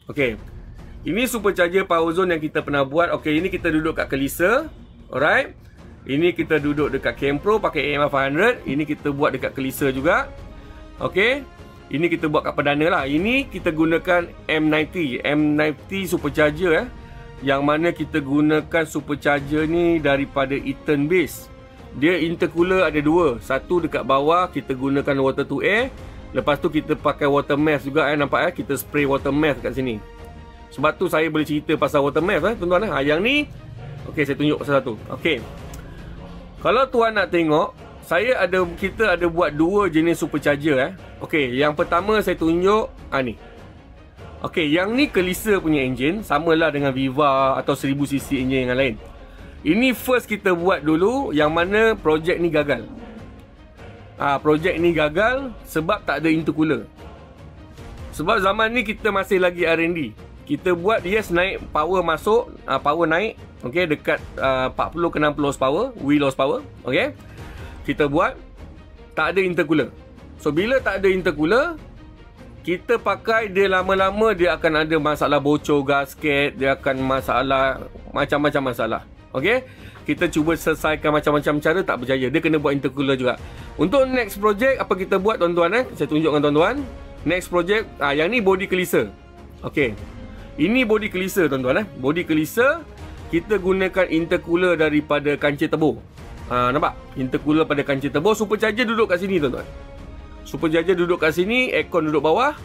Okey. Ini supercharger power zone yang kita pernah buat. Okey, ini kita duduk kat Kelisa. Alright. Ini kita duduk dekat Kempro pakai AMR 500. Ini kita buat dekat Kelisa juga. Okey. Ini kita buat kat Perdana lah. Ini kita gunakan M90 supercharger yang mana kita gunakan supercharger ni daripada Eaton base. Dia intercooler ada dua. Satu dekat bawah kita gunakan water to air. Lepas tu kita pakai water mask juga nampak kita spray water mask kat sini. Sebab tu saya boleh cerita pasal water mask tuan-tuan Yang ni okey, saya tunjuk pasal satu. Okey. Kalau tuan nak tengok, kita ada buat dua jenis supercharger Okey, yang pertama saya tunjuk ni. Okey, yang ni Kelisa punya enjin, samalah dengan Viva atau 1000cc enjin yang lain. Ini first kita buat dulu, yang mana projek ni gagal. Projek ni gagal sebab tak ada intercooler. Sebab zaman ni kita masih lagi R&D. Kita buat yes, naik power masuk, power naik, okey, dekat 40 ke 60 horsepower, wheel horsepower, okey. Kita buat tak ada intercooler. So bila tak ada intercooler, kita pakai dia lama-lama dia akan ada masalah bocor gasket, dia akan masalah macam-macam masalah. Okey. Kita cuba selesaikan macam-macam cara, tak berjaya. Dia kena buat intercooler juga. Untuk next project apa kita buat tuan-tuan saya tunjukkan tuan-tuan. Next project yang ni body Kelisa. Okey. Ini body Kelisa tuan-tuan Body Kelisa kita gunakan intercooler daripada kancil tebur. Nampak? Intercooler pada kancil tebur. Supercharger duduk kat sini tuan-tuan. Supercharger duduk kat sini, aircon duduk bawah.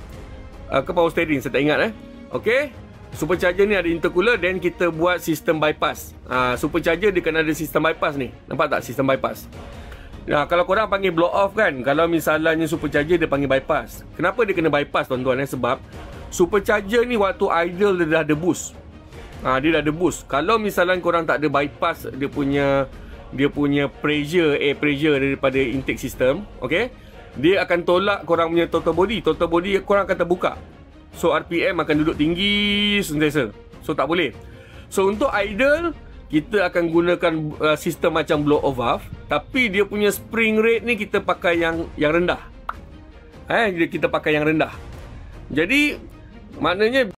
Ke power steering saya tak ingat Okey. Supercharger ni ada intercooler, dan kita buat sistem bypass. Supercharger dia kena ada sistem bypass ni. Nampak tak sistem bypass? Nah, kalau korang panggil blow off kan, kalau misalnya supercharger dia panggil bypass. Kenapa dia kena bypass tuan-tuan Sebab supercharger ni waktu idle dia dah ada boost. Dia dah ada boost. Kalau misalnya korang tak ada bypass dia punya pressure, air pressure daripada intake system, okey, dia akan tolak korang punya total body. Total body korang akan terbuka. So RPM akan duduk tinggi sentiasa. So tak boleh. So untuk idle kita akan gunakan sistem macam blow off valve, tapi dia punya spring rate ni kita pakai yang rendah. Kita pakai yang rendah. Jadi maknanya